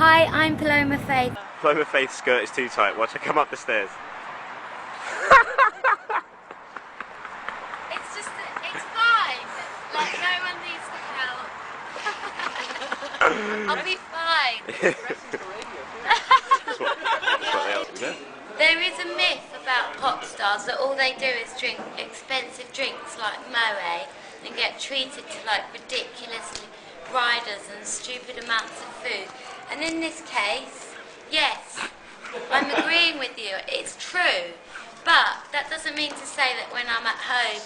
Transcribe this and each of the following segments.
Hi, I'm Paloma Faith. Paloma Faith's skirt is too tight. Watch her come up the stairs. It's fine. Like, no one needs to help. I'll be fine. There is a myth about pop stars that all they do is drink expensive drinks like Moe and get treated to like ridiculously riders and stupid amounts of food. And in this case, yes, I'm agreeing with you, it's true. But that doesn't mean to say that when I'm at home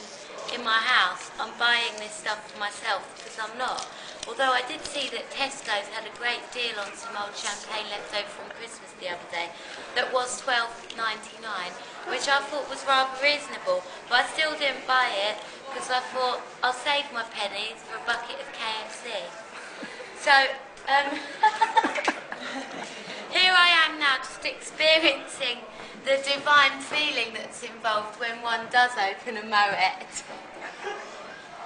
in my house, I'm buying this stuff for myself, because I'm not. Although I did see that Tesco's had a great deal on some old champagne left over from Christmas the other day that was $12.99, which I thought was rather reasonable, but I still didn't buy it because I thought I'll save my pennies for a bucket of KFC. So, here I am now just experiencing the divine feeling that's involved when one does open a Moet.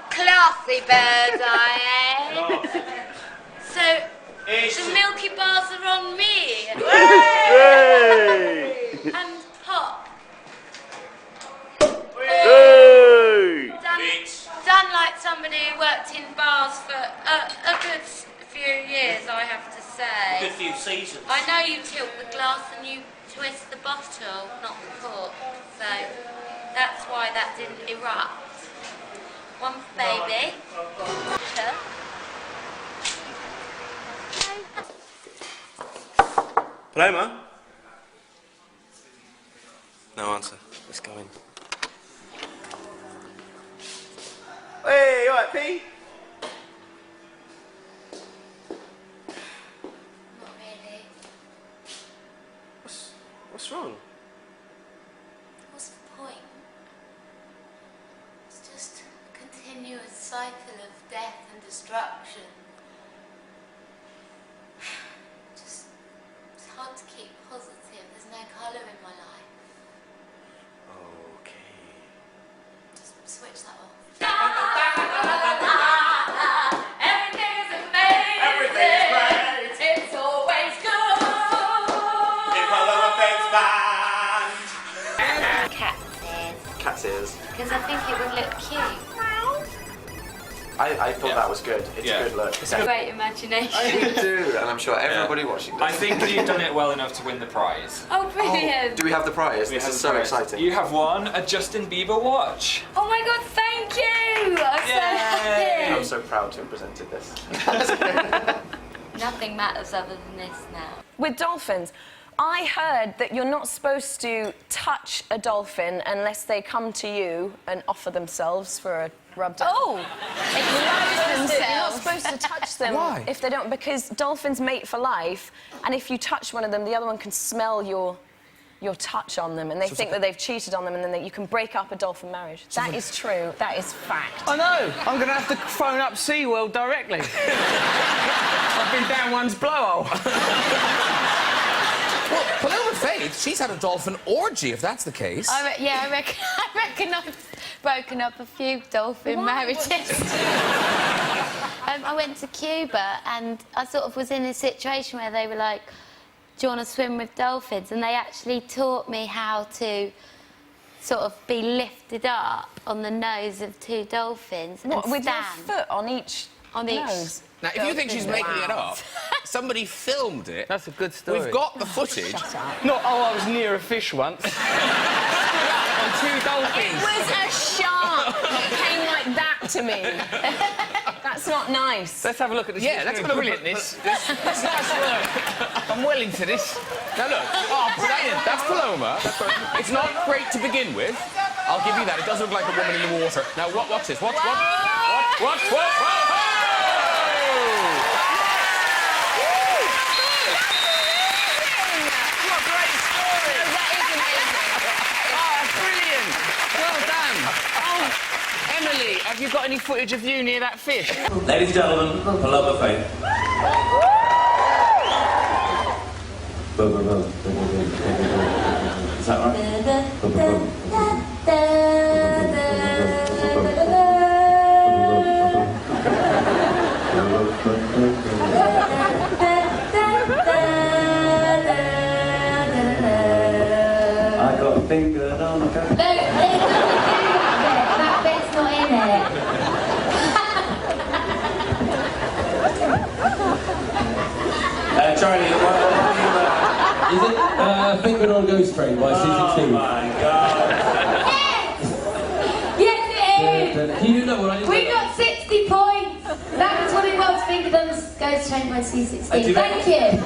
Classy bird, I am. So, the Milky Bars are on me. And pop. Done like somebody who worked in bars for a good few years, I have to say. A good few seasons. I know you tilt the glass and you twist the bottle, not the cork. So, that's why that didn't erupt. One for baby. Paloma? No answer. Let's go in. Hey, you alright, P? Not really. What's wrong? What's the point? It's just a continuous cycle of death and destruction. Just, it's hard to keep positive. There's no colour in my life. Okay. Just switch that off. Everything's amazing. Everything's great. It's always good. In Paloma Faith's band. Cat's ears. Cat's ears. Because I think it would look cute. I thought that was good. It's a good look. Great imagination. I do, and I'm sure everybody watching does. I think you've done it well enough to win the prize. Oh, brilliant. Do we have the prize? This is so exciting. You have won a Justin Bieber watch. Oh my god, thank you! I'm so happy. I'm so proud to have presented this. Nothing matters other than this now. With dolphins, I heard that you're not supposed to touch a dolphin unless they come to you and offer themselves for a rub down. Oh! You're not supposed to touch them. Why? If they don't, because dolphins mate for life, and if you touch one of them, the other one can smell your touch on them, and they think that they've cheated on them, and then you can break up a dolphin marriage. That is true. That is fact. I know. I'm going to have to phone up SeaWorld directly. I've been down one's blowhole. Well, Paloma Faith, she's had a dolphin orgy, if that's the case. I reckon I've broken up a few dolphin marriages. I went to Cuba and I sort of was in a situation where they were like, do you want to swim with dolphins? And they actually taught me how to sort of be lifted up on the nose of two dolphins and What, with your stand foot on each nose? Now, if you think she's making it up, somebody filmed it. That's a good story. We've got the footage. Not, oh, I was near a fish once. On two dolphins. It was a shark that came like that to me. That's not nice. Let's have a look at this. Yeah, let's have a look. Brilliant, this. That's nice work. I'm well into this. Now, look. Oh, brilliant. That's Paloma. It's not great to begin with. I'll give you that. It does look like a woman in the water. Now, watch this. Watch. Emily, have you got any footage of you near that fish? Ladies and gentlemen, Paloma Faith. Is that right? fingered on the No, it doesn't do that bit. That bit's not in it. Charlie, what Is it Fingered on Ghost Train by Season 2? Oh my God. Yes, it is. He didn't know what I did. We got 60 points. That was what it was. Fingered on the Ghost Train by C16. Thank you.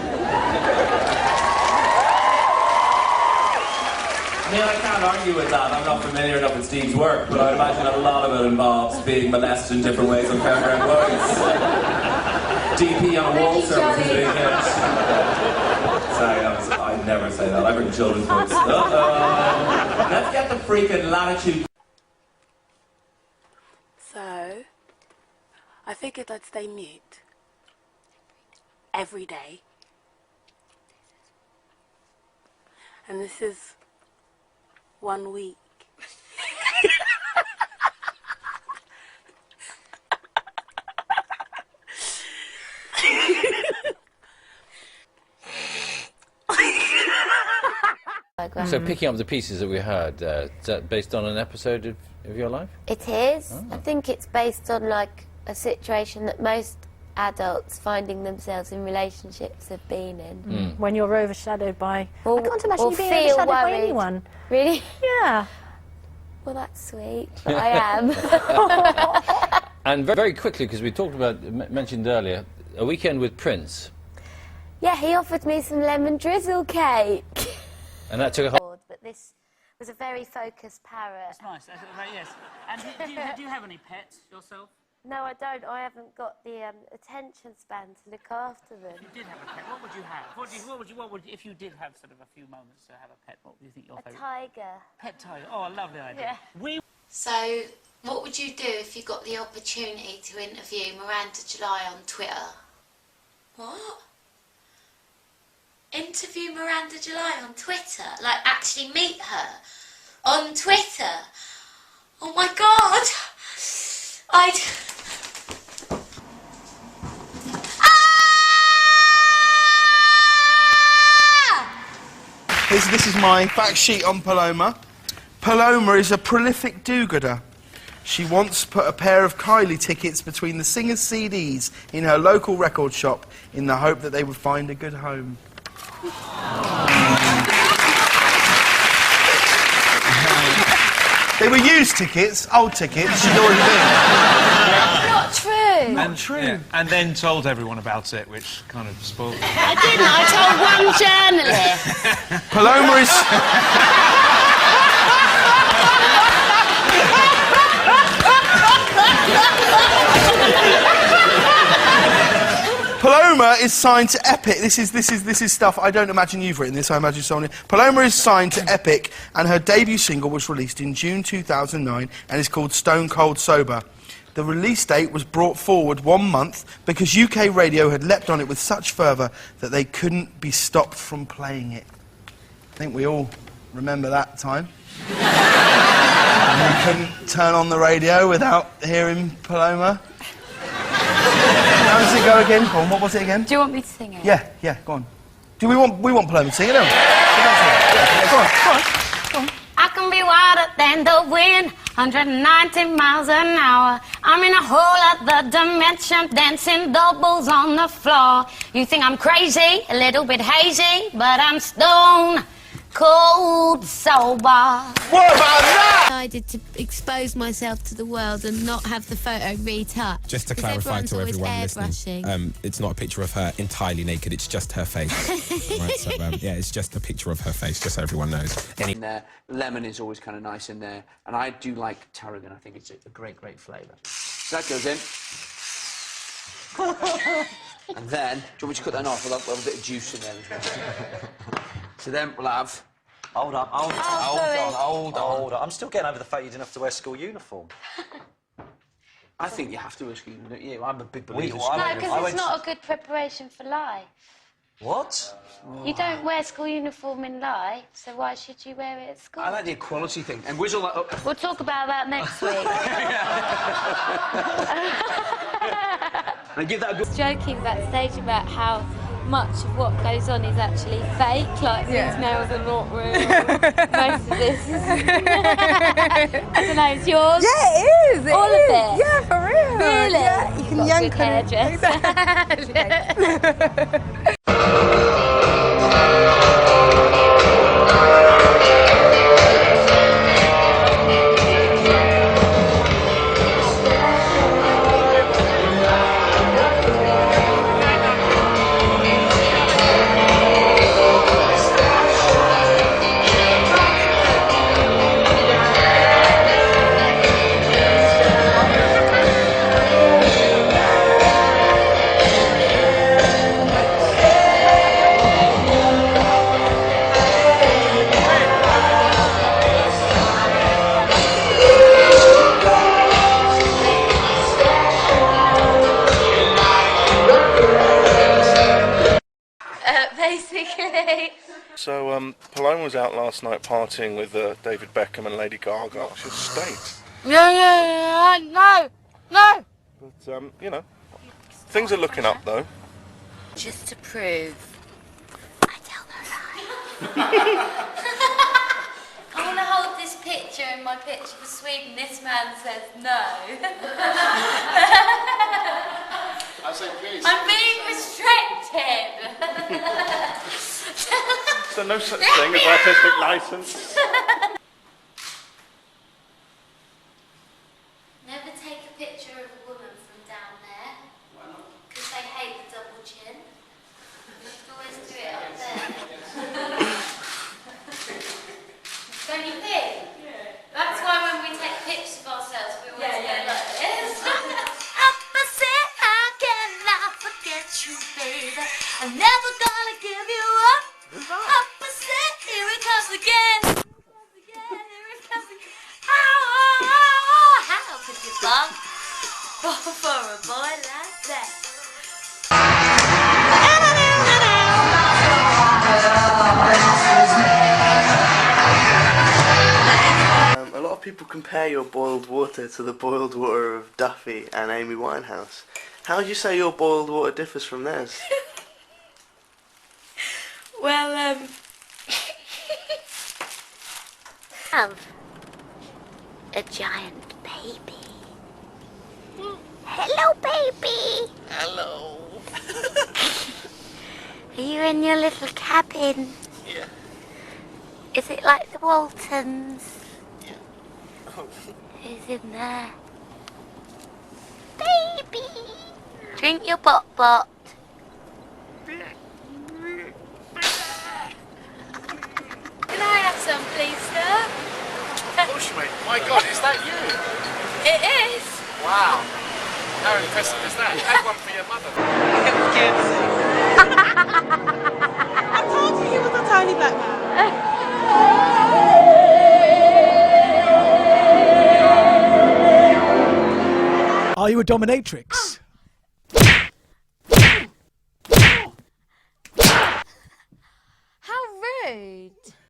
I mean, I can't argue with that. I'm not familiar enough with Steve's work, but I'd imagine a lot of it involves being molested in different ways on Fairground Boys. DP on a wall service is a big hit. Sorry, I'd never say that. I've written children's books. Let's get the freaking latitude. So, I figured I'd stay mute every day. And this is 1 week. So picking up the pieces that we heard, is that based on an episode of your life? It is. I think it's based on like a situation that most adults finding themselves in relationships have been in. When you're overshadowed by... Or, I can't imagine or you being feel overshadowed by worried. anyone. Really? Yeah. Well, that's sweet. But I am. And very quickly, because we talked about, mentioned earlier, a weekend with Prince. Yeah, he offered me some lemon drizzle cake. And that took a whole... But this was a very focused parrot. That's nice. Yes. And do you have any pets yourself? No, I don't. I haven't got the attention span to look after them. If you did have a pet, what would you have? What would if you did have sort of a few moments to have a pet? What would you think your favourite? A tiger. Pet tiger. Oh, a lovely idea. Yeah. So, what would you do if you got the opportunity to interview Miranda July on Twitter? What? Interview Miranda July on Twitter? Like, actually meet her on Twitter? Oh my God! This is my fact sheet on Paloma. Paloma is a prolific do-gooder. She once put a pair of Kylie tickets between the singer's CDs in her local record shop in the hope that they would find a good home. They were used tickets, old tickets, she'd already been. Not true. Not true. Yeah. And then told everyone about it, which kind of spoiled it. I didn't. I told one journalist. Paloma is... Paloma is signed to Epic. This is stuff I don't imagine you've written this. I imagine someone. Paloma is signed to Epic, and her debut single was released in June 2009 and is called Stone Cold Sober. The release date was brought forward 1 month because UK radio had leapt on it with such fervour that they couldn't be stopped from playing it. I think we all remember that time. We couldn't turn on the radio without hearing Paloma. How does it go again? Go on, what was it again? Do you want me to sing it? Yeah, go on. We want Paloma to sing it, don't we? Yeah, go on. I can be wilder than the wind, 190 miles an hour. I'm in a whole other dimension, dancing doubles on the floor. You think I'm crazy, a little bit hazy, but I'm stone cold sober. What about that? I decided to expose myself to the world and not have the photo retouched. Just to clarify to everyone listening, it's not a picture of her entirely naked, it's just her face. Right, so, yeah, it's just a picture of her face, just so everyone knows. In there, lemon is always kind of nice in there, and I do like tarragon. I think it's a great flavour. So that goes in. And then, do you want me to cut that off? We'll have a bit of juice in there as well. So then we'll have... Hold on. I'm still getting over the fact you didn't have to wear school uniform. I think you have to wear school uniform, don't you? I'm a big believer. No, because it's not a good preparation for life. What? You don't wear school uniform in life, so why should you wear it at school? I like the equality thing. And Wizzle... We'll talk about that next week. And give that a good... Joking backstage about how much of what goes on is actually fake. Like these nails are not real. Most of this is. I don't know. It's yours. Yeah, it is. All of it. Yeah, for real. Really? Yeah, you can yank on it. Basically. So, Paloma was out last night partying with David Beckham and Lady Gaga. What's your state? Yeah, no. But, you know, things are looking up, though. Just to prove, I tell no lie. I want to hold this picture in my picture for Sweden. This man says no. I say please. I'm being restricted. So no such thing as artistic license. Never take a picture of a woman from down there. Why not? Because they hate the double chin. You should always do it up there. Don't you think? Yeah. That's why when we take pictures of ourselves, we always go like this. Opposite, how can I forget you, baby? I'm never gonna give you up. Opposite, here it comes again. Here it comes again. Oh, how could you fall for a boy like that? A lot of people compare your boiled water to the boiled water of Duffy and Amy Winehouse. How would you say your boiled water differs from theirs? Well, have a giant baby. Hello, baby. Hello. Are you in your little cabin? Yeah. Is it like the Waltons? Yeah. Who's in there? Baby! Drink your bot-bot. Can I have some, please, sir? Bushmate, my God, is that you? It is. Wow. How impressive is that? Have one for your mother. I told you he was a tiny black man. Are you a dominatrix? How rude.